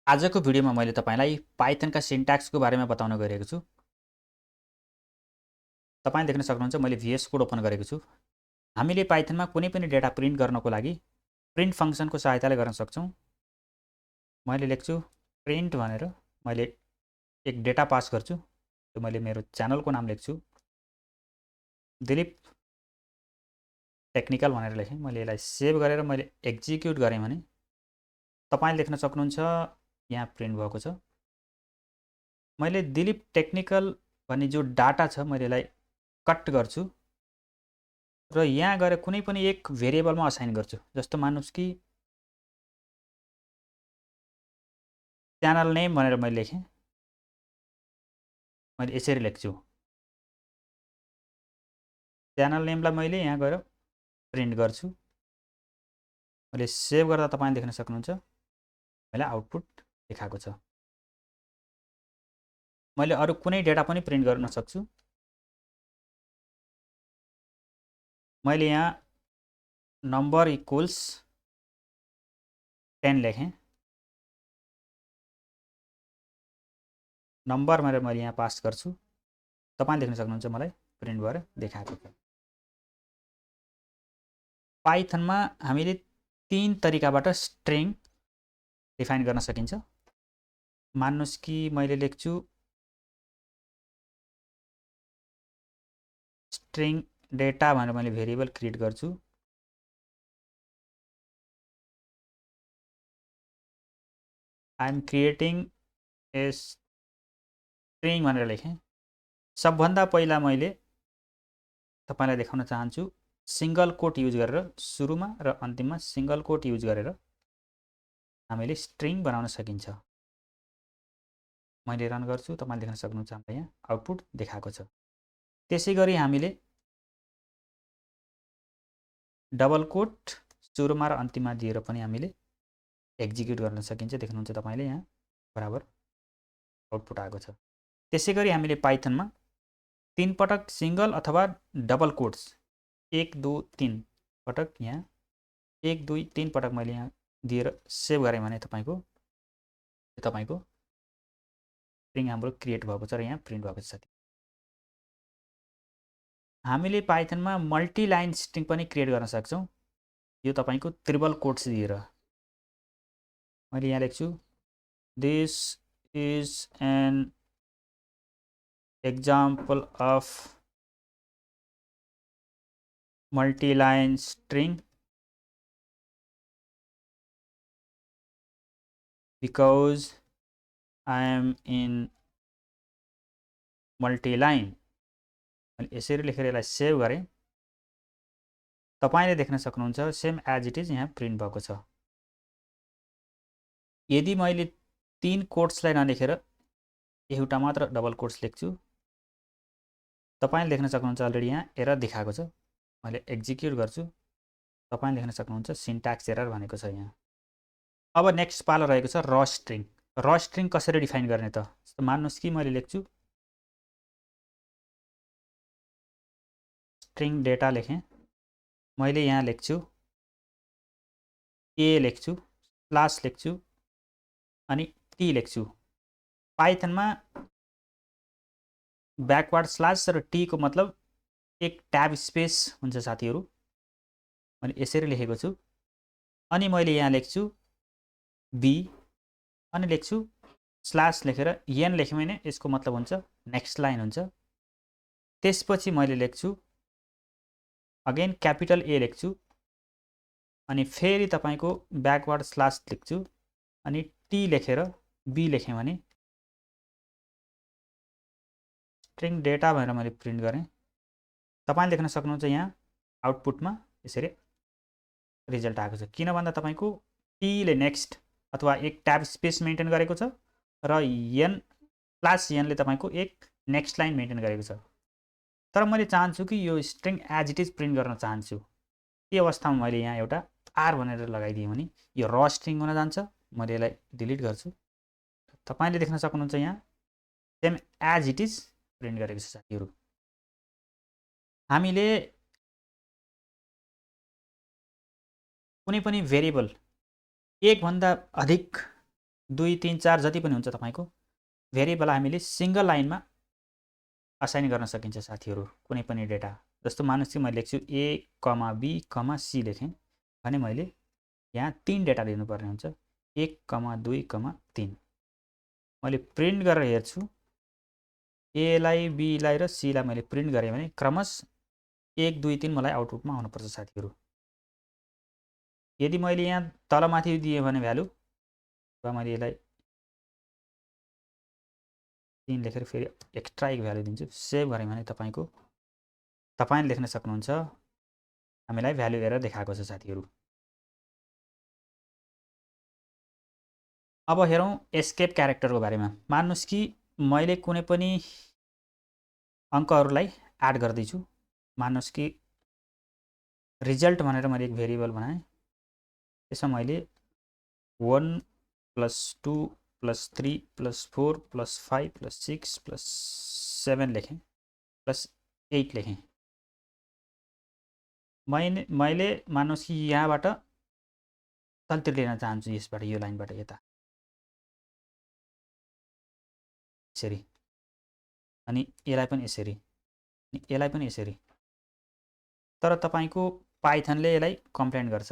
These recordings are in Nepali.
आजको भिडियोमा मैले तपाईलाई पाइथनका सिन्ट्याक्सको बारेमा बताउन गइरहेको छु। तपाईले देख्न सक्नुहुन्छ मैले VS कोड ओपन गरेको छु। हामीले पाइथनमा कुनै पनि डेटा प्रिन्ट गर्नको लागि प्रिन्ट फंक्सनको सहायताले गर्न सक्छौं। मैले लेख्छु प्रिन्ट भनेर मैले एक डेटा पास गर्छु। त्यो मैले मेरो च्यानलको नाम लेख्छु दिलीप टेक्निकल भनेर लेखेँ। मैले यसलाई सेभ गरेर मैले एक्जिक्युट गरेँ भने तपाईले देख्न सक्नुहुन्छ यहाँ प्रिन्ट भएको छ। मैले दिलीप टेक्निकल भन्ने जो डाटा छ मैले यसलाई कट गर्छु र यहाँ गएर कुनै पनि एक भेरिएबलमा असाइन गर्छु। जस्तो मान्नुस् कि च्यानल नेम भनेर मैले लेखेँ। मैले यसरी लेख्छु च्यानल नेमलाई मैले यहाँ गएर प्रिन्ट गर्छु। मैले सेभ गर्दा तपाईले देख्न सक्नुहुन्छ मैले आउटपुट देखाएको छ। मैले अरु कुनै डेटा पनि प्रिन्ट गर्न सक्छु। मैले यहाँ नम्बर इक्वल्स 10 लेखेँ। नम्बर भनेर मैले यहाँ पास गर्छु। तपाईले देख्न सक्नुहुन्छ मलाई प्रिन्ट भएर देखाएको छ। पाइथनमा हामीले तीन तरिकाबाट स्ट्रिङ डिफाइन गर्न सकिन्छ। मान्नुस् कि मैले लेख्छु स्ट्रिङ डेटा भनेर मैले भेरिएबल क्रिएट गर्छु। I am creating a string भनेर लेखेँ। सबभन्दा पहिला मैले तपाईलाई देखाउन चाहन्छु सिंगल कोट युज गरेर सुरुमा र अन्तिममा सिंगल कोट युज गरेर हामीले स्ट्रिङ बनाउन सकिन्छ। मैले रन गर्छु। तपाईले देख्न सक्नुहुन्छ हामीलाई यहाँ आउटपुट देखाएको छ। त्यसैगरी हामीले डबल कोट सुरुमा र अन्तिममा दिएर पनि हामीले एक्जिक्युट गर्न सकिन्छ। देख्नुहुन्छ तपाईले यहाँ बराबर आउटपुट आएको छ। त्यसैगरी हामीले पाइथनमा 3 पटक सिंगल अथवा डबल कोट्स 1 2 3 पटक यहाँ 1 2 3 पटक मैले यहाँ दिएर सेभ गरेँ भने तपाईको स्ट्रिङ हाम्रो क्रिएट भएको छ र यहाँ प्रिन्ट भएको छ। हामीले पाइथनमा मल्टी लाइन स्ट्रिङ पनि क्रिएट गर्न सक्छौं। यो तपाईको ट्रिपल कोट्स दिएर मैले यहाँ लेख्छु this is an example of multi-line string because I am in multi-line। मैले यसरी लेखेर यसलाई सेभ गरेँ। तपाईले देख्न सक्नुहुन्छ सेम एज इट इज यहाँ प्रिन्ट भएको छ। यदि मैले 3 कोट्सलाई नलेखेर एउटा मात्र डबल कोट्स लेख्छु तपाईले देख्न सक्नुहुन्छ अलरेडी यहाँ एरर देखाएको छ। मैले एक्जिक्युट गर्छु। तपाईले देख्न सक्नुहुन्छ सिन्ट्याक्स एरर भनेको छ यहाँ। अब नेक्स्ट पालो रहेको छ र स्ट्रिङ। र स्ट्रिङ कसरी डिफाइन गर्ने त? जस्तो मान्नुस् कि मैले लेख्छु स्ट्रिङ डेटा लेखेँ। मैले यहाँ लेख्छु a लेख्छु स्ल्याश लेख्छु अनि t लेख्छु। पाइथनमा ब्याकवर्ड स्ल्यास र t को मतलब एक ट्याब स्पेस हुन्छ साथीहरु। मैले यसरी लेखेको छु। अनि मैले यहाँ लेख्छु b अनि लेख्छु स्ल्यास लेखेर n लेख्यो भने यसको मतलब हुन्छ नेक्स्ट लाइन हुन्छ। त्यसपछि मैले लेख्छु अगेन क्यापिटल A लेख्छु अनि फेरि तपाईको ब्याकवर्ड स्ल्यास लेख्छु अनि t लेखेर b लेखेँ भने स्ट्रिङ डेटा भनेर मैले प्रिन्ट गरेँ। तपाईले देख्न सक्नुहुन्छ यहाँ आउटपुटमा यसरी रिजल्ट आएको छ। किन भन्दा तपाईको t ले नेक्स्ट अथवा एक ट्याब स्पेस मेन्टेन गरेको छ र n प्लस n ले तपाईको एक नेक्स्ट लाइन मेन्टेन गरेको छ। तर मैले चाहन्छु कि यो string as it is print गर्न चाहन्छु। त्यो अवस्थामा मैले यहाँ एउटा r भनेर लगाइदिएँ भने यो र स्ट्रिङ हुन जान्छ। मैले यसलाई डिलिट गर्छु। तपाईले देख्न सक्नुहुन्छ यहाँ same as it is print गरेको छ साथीहरु। हामीले कुनै पनि भेरिएबल एक भन्दा अधिक 2 3 4 जति पनि हुन्छ तपाईको भेरिएबल हामीले सिंगल लाइनमा असाइन गर्न सकिन्छ साथीहरु कुनै पनि डेटा जस्तो मानुस चाहिँ मैले लेख्छु a, b, c लेखेँ भने मैले यहाँ 3 डेटा दिनुपर्ने हुन्छ 1, 2, 3 मैले प्रिन्ट गरेर हेर्छु a लाई b लाई र c लाई मैले प्रिन्ट गरे भने क्रमशः 1 2 3 मलाई आउटपुटमा आउनुपर्छ साथीहरु यदि मैले यहाँ तलमाथि दिए भने भ्यालु वा मैले यसलाई 3 लेखेर फेरि एक्स्ट्रा एक भ्यालु दिन्छु सेभ गरे भने तपाईले लेख्न सक्नुहुन्छ हामीलाई भ्यालु एरर देखाएको छ साथीहरु अब हेरौं एस्केप क्यारेक्टरको बारेमा मान्नुस् कि मैले कुनै पनि अंकहरुलाई एड गर्दै छु मान्नुस् कि रिजल्ट भनेर मैले एक भेरिएबल बनाएँ त्यसमा मैले 1 + 2 + 3 + 4 + 5 + 6 + 7 लेखेँ +8 लेखेँ मैले मान्नुस् कि यहाँबाट तल्तिर लिन चाहन्छु यसबाट यो लाइनबाट यता यसरी अनि यसलाई पनि यसरी अनि यसलाई पनि यसरी तर तपाईको पाइथनले यसलाई कम्प्लेन गर्छ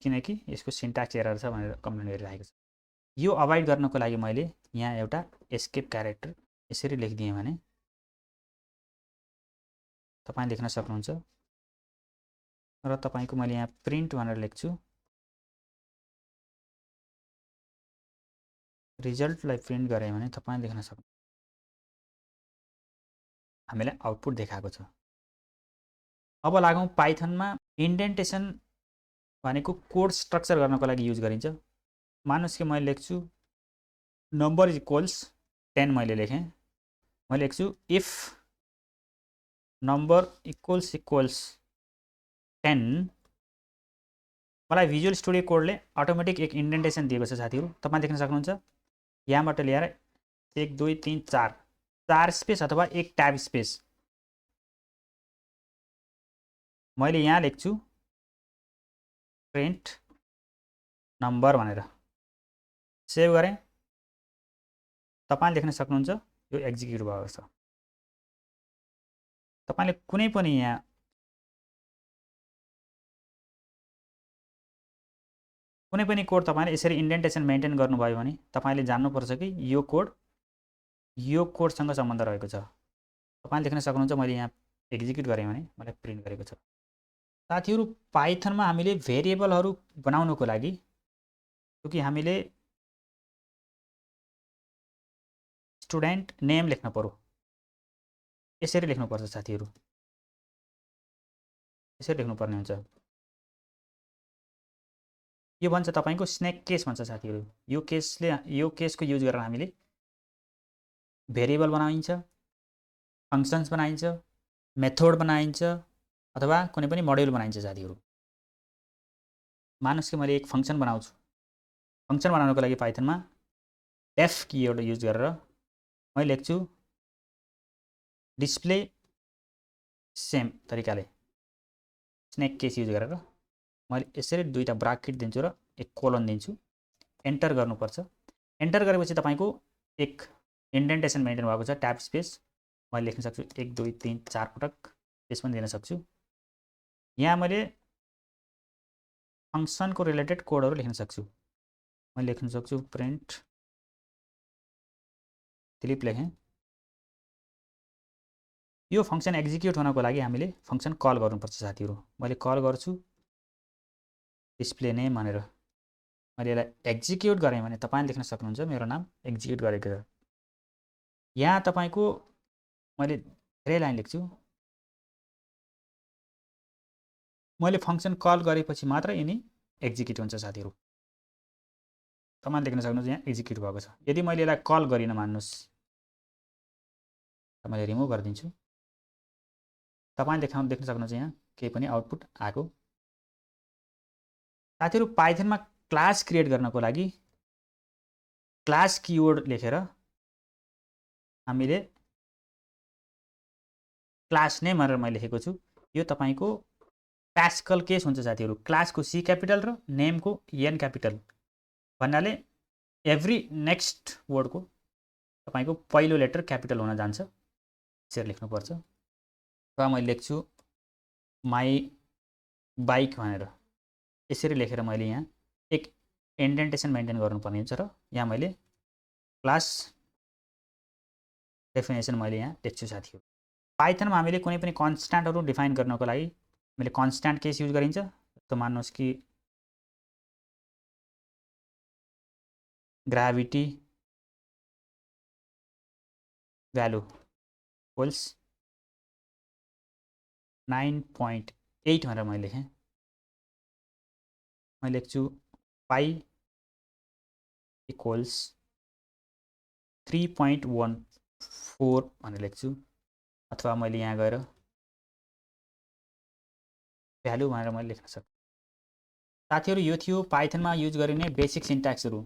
किनकि यसको सिन्ट्याक्स एरर छ भनेर कम्प्लेन गरिरहेको छ यो अभोइड गर्नको लागि मैले यहाँ एउटा एस्केप क्यारेक्टर यसरी लेखिदिएँ भने तपाई लेख्न सक्नुहुन्छ र तपाईको मैले यहाँ प्रिन्ट भनेर लेख्छु रिजल्टलाई प्रिन्ट गरे भने तपाईले लेख्न सक्नुहुन्छ हामीलाई आउटपुट देखाएको छ अब लागौं पाइथनमा इन्डेन्टेसन भनेको कोड स्ट्रक्चर गर्नको लागि युज गरिन्छ मानुस् कि मैले लेख्छु नम्बर इज इक्वल्स 10 मैले लेखेँ मैले लेख्छु इफ नम्बर इक्वल्स 10 मलाई भिजुअल स्टुडियो कोडले अटोमेटिक एक इन्डेन्टेसन दिएको छ साथीहरु तपाई देख्न सक्नुहुन्छ यहाँबाट लिएर 1 2 3 4 4 स्पेस अथवा एक ट्याब स्पेस मैले यहाँ लेख्छु प्रिन्ट नम्बर भनेर सेभ गरे तपाईले देख्न सक्नुहुन्छ यो एक्जिक्युट भएको छ तपाईले कुनै पनि यहाँ कुनै पनि कोड तपाईले यसरी इन्डेन्टेसन मेन्टेन गर्नुभयो भने तपाईले जान्नुपर्छ कि यो कोडसँग सम्बन्ध रहेको छ तपाईले देख्न सक्नुहुन्छ मैले यहाँ एक्जिक्युट गरे भने मलाई प्रिन्ट गरेको छ साथीहरु पाइथनमा हामीले भेरिएबलहरु बनाउनको लागि क्योंकि हामीले स्टुडेन्ट नेम लेख्न पर्यो यसरी लेख्नु पर्छ साथीहरु यसरी लेख्नु पर्ने हुन्छ यो भन्छ तपाईको स्नेक केस भन्छ साथीहरु यो केसको युज गरेर हामीले भेरिएबल बनाइन्छ फंक्शन्स बनाइन्छ मेथड बनाइन्छ अथवा कुनै पनि मोड्युल बनाइन्छ साथीहरु मानुस् कि मैले एक फंक्शन बनाउँछु फंक्शन बनाउनको लागि पाइथनमा डेफ किवर्ड युज गरेर मैले लेख्छु डिस्प्ले सेम तरिकाले स्नेक केस युज गरेर मैले यसरी दुईटा ब्राकेट दिन्छु र एक कोलन दिन्छु एन्टर गर्नुपर्छ एन्टर गरेपछि तपाईको एक इन्डेन्टेसन मेन्टेन भएको छ ट्याब स्पेस मैले लेख्न सक्छु 1 2 3 4 पटक स्पेस पनि दिन सक्छु यहाँ मैले फंक्शनको रिलेटेड कोडहरु लेख्न सक्छु मैले लेख्न सक्छु प्रिन्ट दिलीप लेखेँ यो फंक्शन एक्जिक्युट हुनको लागि हामीले फंक्शन कल गर्नुपर्छ साथीहरु मैले कल गर्छु डिस्प्ले नेम भनेर मैले यसलाई एक्जिक्युट गरे भने तपाईले लेख्न सक्नुहुन्छ मेरो नाम एक्जिक्युट गरेको छ यहाँ तपाईको मैले धेरै लाइन लेख्छु मैले फंक्शन कल गरेपछि मात्र यिनी एक्जिक्युट हुन्छ साथीहरु तपाईले देख्न सक्नुहुन्छ यहाँ एक्जिक्युट भएको छ यदि मैले यसलाई कल गरिन मान्नुस् मैले रिमुभ गर्दिन्छु तपाईले देख्न सक्नुहुन्छ यहाँ केही पनि आउटपुट आएको साथीहरु पाइथनमा क्लास क्रिएट गर्नको लागि क्लास किवर्ड लेखेर हामीले क्लास नेम भनेर मैले लेखेको छु यो तपाईको प्यास्कल केस हुन्छ साथीहरू, क्लासको सी क्यापिटल र नेमको एन क्यापिटल भन्नाले एभ्री नेक्स्ट वर्डको तपाईँको पहिलो लेटर क्यापिटल हुन जान्छ, यसरी लेख्नुपर्छ। र मैले लेख्छु माई बाइक भनेर, यसरी लेखेर मैले यहाँ एक इन्डेन्टेसन मेन्टेन गर्नुपर्ने हुन्छ र यहाँ मैले क्लास डेफिनेसन मैले यहाँ लेख्छु साथीहरू। पाइथनमा हामीले कुनै पनि कन्स्ट्यान्टहरू डिफाइन गर्नको लागि मैले कन्स्ट्यान्ट केस युज गरिन्छ। जस्तो मान्नुहोस् कि ग्राभिटी भ्यालु होल्स 9.8 भनेर मैले लेखेँ। मैले लेख्छु पाई इक्वल्स 3.14 भनेर लेख्छु, अथवा मैले यहाँ गएर भ्यालु भनेर मैले लेख्न सक्छु। साथीहरू यो थियो पाइथनमा युज गरिने बेसिक सिन्ट्याक्सहरू।